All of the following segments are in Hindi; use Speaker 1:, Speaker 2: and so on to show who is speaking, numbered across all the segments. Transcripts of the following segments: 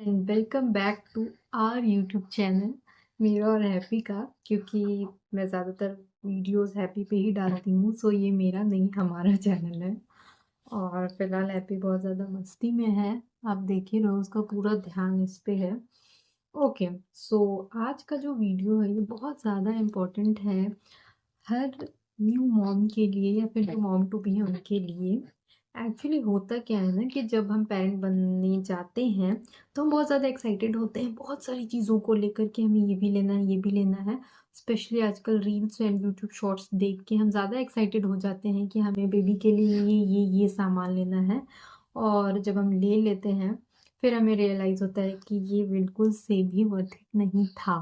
Speaker 1: And welcome back to our YouTube channel मेरा और हैप्पी का। क्योंकि मैं ज़्यादातर वीडियोस हैप्पी पे ही डालती हूँ, सो ये मेरा नहीं हमारा चैनल है। और फिलहाल हैप्पी बहुत ज़्यादा मस्ती में है, आप देख ही रहे हो, उसका पूरा ध्यान इस पे है। ओके, सो आज का जो वीडियो है ये बहुत ज़्यादा इम्पोर्टेंट है हर न्यू मॉम के लिए या फिर जो मॉम टू बी है उनके लिए। एक्चुअली होता क्या है ना कि जब हम पेरेंट बनने जाते हैं तो हम बहुत ज़्यादा एक्साइटेड होते हैं बहुत सारी चीज़ों को लेकर कि हमें ये भी लेना है, ये भी लेना है। स्पेशली आजकल रील्स एंड यूट्यूब शॉर्ट्स देख के हम ज़्यादा एक्साइटेड हो जाते हैं कि हमें बेबी के लिए ये सामान लेना है। और जब हम ले लेते हैं फिर हमें रियलाइज़ होता है कि ये बिल्कुल से भी वर्थ इट नहीं था।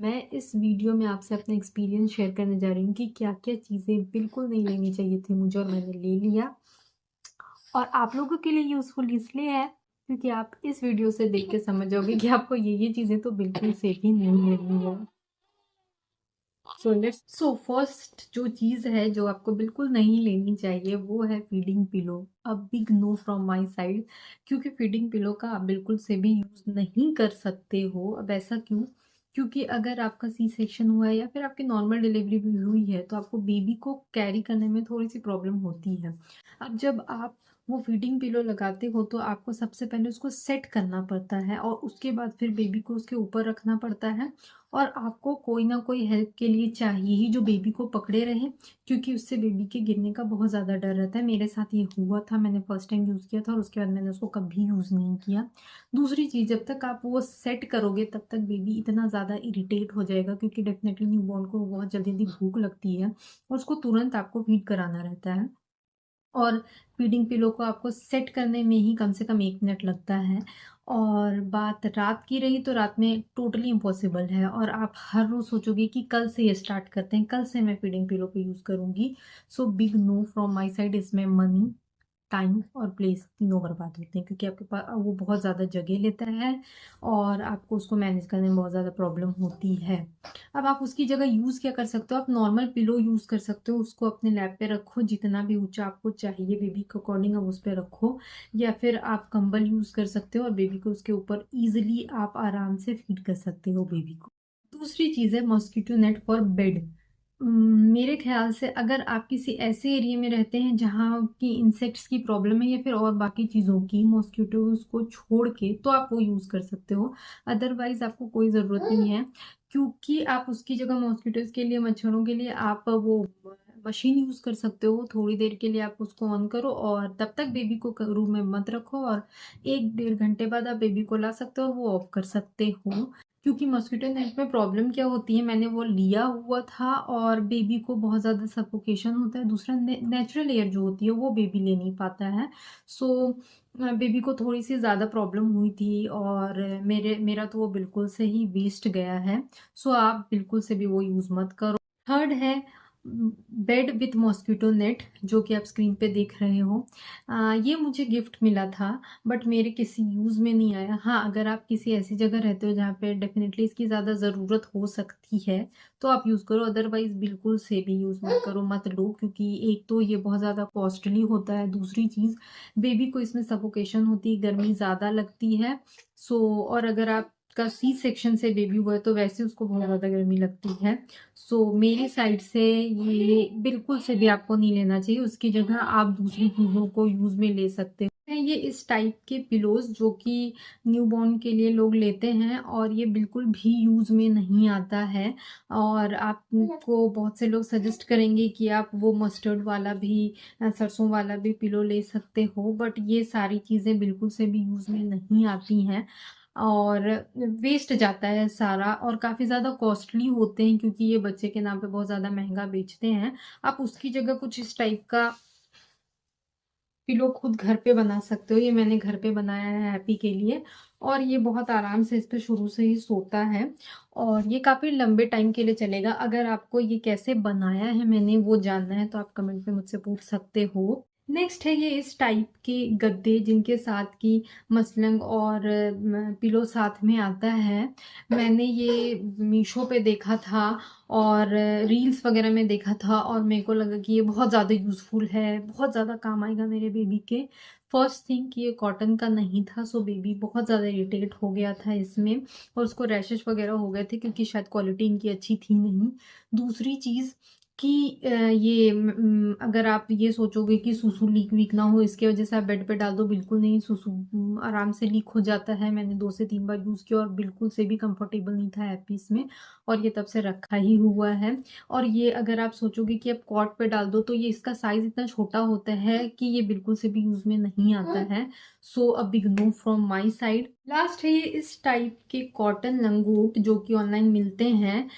Speaker 1: मैं इस वीडियो में आपसे अपना एक्सपीरियंस शेयर करने जा रही हूँ कि क्या क्या चीज़ें बिल्कुल नहीं लेनी चाहिए थी मुझे और मैंने ले लिया। और आप लोगों के लिए यूज़फुल इसलिए है क्योंकि आप इस वीडियो से देख के समझ जाओगे कि आपको ये चीज़ें तो बिल्कुल से भी नहीं लेनी है। सो फर्स्ट जो चीज़ है जो आपको बिल्कुल नहीं लेनी चाहिए वो है feeding pillow. A big no from my side, क्योंकि फीडिंग पिलो का आप बिल्कुल से भी यूज़ नहीं कर सकते हो। अब ऐसा क्यों? क्योंकि अगर आपका सी सेक्शन हुआ है या फिर आपकी नॉर्मल डिलीवरी भी हुई है तो आपको बेबी को कैरी करने में थोड़ी सी प्रॉब्लम होती है। अब जब आप वो फीडिंग पिलो लगाते हो तो आपको सबसे पहले उसको सेट करना पड़ता है और उसके बाद फिर बेबी को उसके ऊपर रखना पड़ता है। और आपको कोई ना कोई हेल्प के लिए चाहिए ही जो बेबी को पकड़े रहे, क्योंकि उससे बेबी के गिरने का बहुत ज़्यादा डर रहता है। मेरे साथ ये हुआ था, मैंने फर्स्ट टाइम यूज़ किया था और उसके बाद मैंने उसको कभी यूज़ नहीं किया। दूसरी चीज़, जब तक आप वो सेट करोगे तब तक बेबी इतना ज़्यादा इरिटेट हो जाएगा, क्योंकि डेफिनेटली न्यूबॉर्न को बहुत जल्दी जल्दी भूख लगती है और उसको तुरंत आपको फीड कराना रहता है। और फीडिंग पिलो को आपको सेट करने में ही कम से कम 1 मिनट लगता है। और बात रात की रही तो रात में टोटली इम्पॉसिबल है और आप हर रोज़ सोचोगे कि कल से ये स्टार्ट करते हैं, कल से मैं फीडिंग पिलो को यूज़ करूँगी। So big no from my side, इसमें मनी, टाइम और प्लेस तीनों बर्बाद होते हैं, क्योंकि आपके पास वो बहुत ज़्यादा जगह लेता है और आपको उसको मैनेज करने में बहुत ज़्यादा प्रॉब्लम होती है। अब आप उसकी जगह यूज़ क्या कर सकते हो, आप नॉर्मल पिलो यूज़ कर सकते हो, उसको अपने लैप पे रखो, जितना भी ऊंचा आपको चाहिए बेबी के अकॉर्डिंग आप उस पर रखो। या फिर आप कंबल यूज़ कर सकते हो और बेबी को उसके ऊपर ईजिली आप आराम से फीड कर सकते हो बेबी को। दूसरी चीज़ है मॉस्किटो नेट फॉर बेड। मेरे ख्याल से अगर आप किसी ऐसे एरिया में रहते हैं जहाँ की इंसेक्ट्स की प्रॉब्लम है या फिर और बाकी चीज़ों की, मॉस्किटोज को छोड़ के, तो आप वो यूज़ कर सकते हो। अदरवाइज आपको कोई ज़रूरत नहीं है, क्योंकि आप उसकी जगह मॉस्किटोज के लिए, मच्छरों के लिए आप वो मशीन यूज़ कर सकते हो। थोड़ी देर के लिए आप उसको ऑन करो और तब तक बेबी को रूम में मत रखो, और 1-1.5 घंटे बाद आप बेबी को ला सकते हो, वो ऑफ कर सकते हो। क्योंकि मॉस्किटो नेट में प्रॉब्लम क्या होती है, मैंने वो लिया हुआ था और बेबी को बहुत ज़्यादा सफोकेशन होता है। दूसरा, नेचुरल एयर जो होती है वो बेबी ले नहीं पाता है। सो बेबी को थोड़ी सी ज़्यादा प्रॉब्लम हुई थी और मेरा तो वो बिल्कुल से ही वेस्ट गया है। सो आप बिल्कुल से भी वो यूज़ मत करो। थर्ड है बेड विथ मॉस्किटो नेट, जो कि आप स्क्रीन पे देख रहे हो। ये मुझे गिफ्ट मिला था बट मेरे किसी यूज़ में नहीं आया। हाँ, अगर आप किसी ऐसी जगह रहते हो जहाँ पे डेफिनेटली इसकी ज़्यादा ज़रूरत हो सकती है तो आप यूज़ करो, अदरवाइज़ बिल्कुल से भी यूज़ मत करो, मत लो। क्योंकि एक तो ये बहुत ज़्यादा कॉस्टली होता है, दूसरी चीज़ बेबी को इसमें सफोकेशन होती है, गर्मी ज़्यादा लगती है। और अगर आप का सी सेक्शन से बेबी हुआ है तो वैसे उसको बहुत ज़्यादा गर्मी लगती है। मेरी साइड से ये बिल्कुल से भी आपको नहीं लेना चाहिए, उसकी जगह आप दूसरी चीज़ों को यूज़ में ले सकते हैं। ये इस टाइप के पिलोज जो कि न्यूबॉर्न के लिए लोग लेते हैं और ये बिल्कुल भी यूज़ में नहीं आता है। और आपको बहुत से लोग सजेस्ट करेंगे कि आप वो मस्टर्ड वाला भी, सरसों वाला भी पिलो ले सकते हो, बट ये सारी चीज़ें बिल्कुल से भी यूज़ में नहीं आती हैं और वेस्ट जाता है सारा और काफ़ी ज़्यादा कॉस्टली होते हैं, क्योंकि ये बच्चे के नाम पे बहुत ज़्यादा महंगा बेचते हैं। आप उसकी जगह कुछ इस टाइप का पिलो खुद घर पे बना सकते हो। ये मैंने घर पे बनाया है हैप्पी के लिए और ये बहुत आराम से इस पे शुरू से ही सोता है और ये काफ़ी लंबे टाइम के लिए चलेगा। अगर आपको ये कैसे बनाया है मैंने वो जानना है तो आप कमेंट में मुझसे पूछ सकते हो। नेक्स्ट है ये इस टाइप के गद्दे जिनके साथ की मसलंग और पिलो साथ में आता है। मैंने ये मीशो पे देखा था और रील्स वगैरह में देखा था और मेरे को लगा कि ये बहुत ज़्यादा यूज़फुल है, बहुत ज़्यादा काम आएगा मेरे बेबी के। फर्स्ट थिंग कि ये कॉटन का नहीं था, सो बेबी बहुत ज़्यादा इरिटेट हो गया था इसमें और उसको रैशेस वगैरह हो गए थे क्योंकि शायद क्वालिटी इनकी अच्छी थी नहीं। दूसरी चीज़ कि ये अगर आप ये सोचोगे कि सूसू लीक वीक ना हो इसके वजह से आप बेड पे डाल दो, बिल्कुल नहीं। सूसू आराम से लीक हो जाता है। मैंने 2 से 3 बार यूज़ किया और बिल्कुल से भी कंफर्टेबल नहीं था हैप्पी इसमें, और ये तब से रखा ही हुआ है। और ये अगर आप सोचोगे कि आप कॉट पे डाल दो तो ये इसका साइज़ इतना छोटा होता है कि ये बिल्कुल से भी यूज़ में नहीं आता है। So a big no from my side. Last है ये इस टाइप के कॉटन लंगोट जो कि ऑनलाइन मिलते हैं।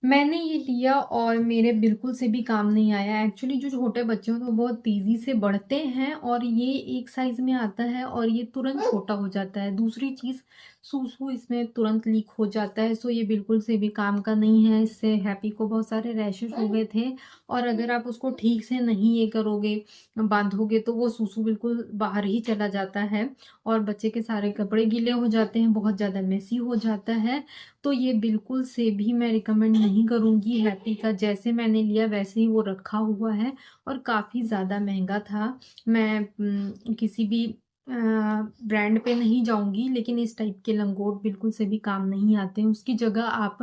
Speaker 1: मैंने ये लिया और मेरे बिल्कुल से भी काम नहीं आया। एक्चुअली जो छोटे बच्चे होते हैं वो बहुत तेज़ी से बढ़ते हैं और ये एक साइज़ में आता है और ये तुरंत छोटा हो जाता है। दूसरी चीज़, सूसू इसमें तुरंत लीक हो जाता है, सो ये बिल्कुल से भी काम का नहीं है। इससे हैप्पी को बहुत सारे रैशेस हो गए थे और अगर आप उसको ठीक से नहीं ये करोगे, बांधोगे, तो वो सूसू बिल्कुल बाहर ही चला जाता है और बच्चे के सारे कपड़े गीले हो जाते हैं, बहुत ज़्यादा मेसी हो जाता है। तो ये बिल्कुल से भी मैं रिकमेंड नहीं करूँगी। हैप्पी का जैसे मैंने लिया वैसे ही वो रखा हुआ है और काफ़ी ज़्यादा महंगा था। मैं किसी भी ब्रांड पे नहीं जाऊँगी, लेकिन इस टाइप के लंगोट बिल्कुल से भी काम नहीं आते हैं। उसकी जगह आप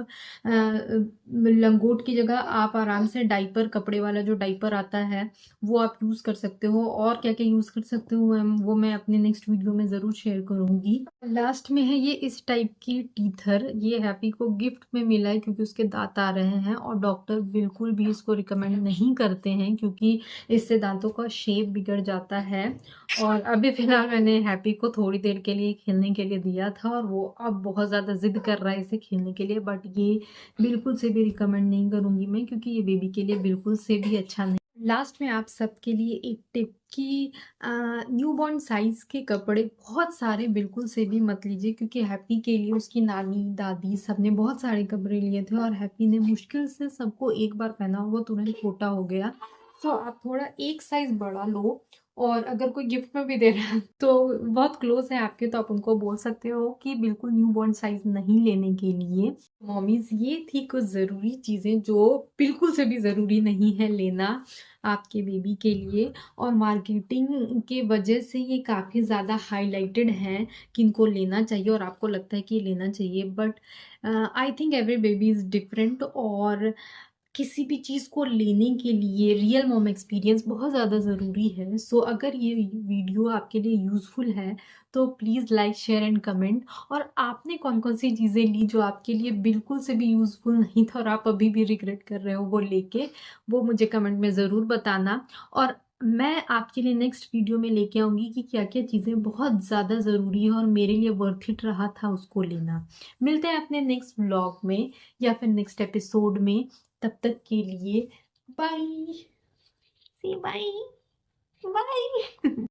Speaker 1: लंगोट की जगह आप आराम से डाइपर, कपड़े वाला जो डाइपर आता है वो आप यूज़ कर सकते हो। और क्या-क्या यूज़ कर सकते हो वो मैं अपने नेक्स्ट वीडियो में ज़रूर शेयर करूँगी। लास्ट में है ये इस टाइप की टीथर। ये हैप्पी को गिफ्ट में मिला है क्योंकि उसके दांत आ रहे हैं और डॉक्टर बिल्कुल भी इसको रिकमेंड नहीं करते हैं क्योंकि इससे दांतों का शेप बिगड़ जाता है। और अभी फ़िलहाल मैंने हैप्पी को थोड़ी देर के लिए खेलने के लिए दिया था और वो अब बहुत ज़्यादा ज़िद कर रहा है इसे खेलने के लिए, बट ये बिल्कुल से भी रिकमेंड नहीं करूँगी मैं क्योंकि ये बेबी के लिए बिल्कुल से भी अच्छा नहीं। लास्ट में आप सबके लिए एक टिप कि न्यूबॉर्न साइज़ के कपड़े बहुत सारे बिल्कुल से भी मत लीजिए क्योंकि हैप्पी के लिए उसकी नानी, दादी सबने बहुत सारे कपड़े लिए थे और हैप्पी ने मुश्किल से सबको एक बार पहना, वो तुरंत छोटा हो गया। तो आप थोड़ा एक साइज़ बड़ा लो और अगर कोई गिफ्ट में भी दे रहा है तो बहुत क्लोज़ है आपके, तो आप उनको बोल सकते हो कि बिल्कुल न्यूबॉर्न साइज़ नहीं लेने के लिए। मॉमीज़, ये थी कुछ ज़रूरी चीज़ें जो बिल्कुल से भी ज़रूरी नहीं है लेना आपके बेबी के लिए, और मार्केटिंग के वजह से ये काफ़ी ज़्यादा हाइलाइटेड हैं कि इनको लेना चाहिए और आपको लगता है कि ये लेना चाहिए, but I think every baby is different और किसी भी चीज़ को लेने के लिए रियल मॉम एक्सपीरियंस बहुत ज़्यादा ज़रूरी है। सो अगर ये वीडियो आपके लिए यूज़फुल है तो please like, share and comment. और आपने कौन-कौन सी चीज़ें ली जो आपके लिए बिल्कुल से भी यूज़फुल नहीं था और आप अभी भी रिग्रेट कर रहे हो वो लेके, वो मुझे कमेंट में ज़रूर बताना। और मैं आपके लिए नेक्स्ट वीडियो में लेके आऊँगी कि क्या-क्या चीज़ें बहुत ज़्यादा ज़रूरी है और मेरे लिए वर्थ इट रहा था उसको लेना। मिलते हैं अपने नेक्स्ट व्लॉग में या फिर नेक्स्ट एपिसोड में। तब तक के लिए बाय। सी बाय। बाय।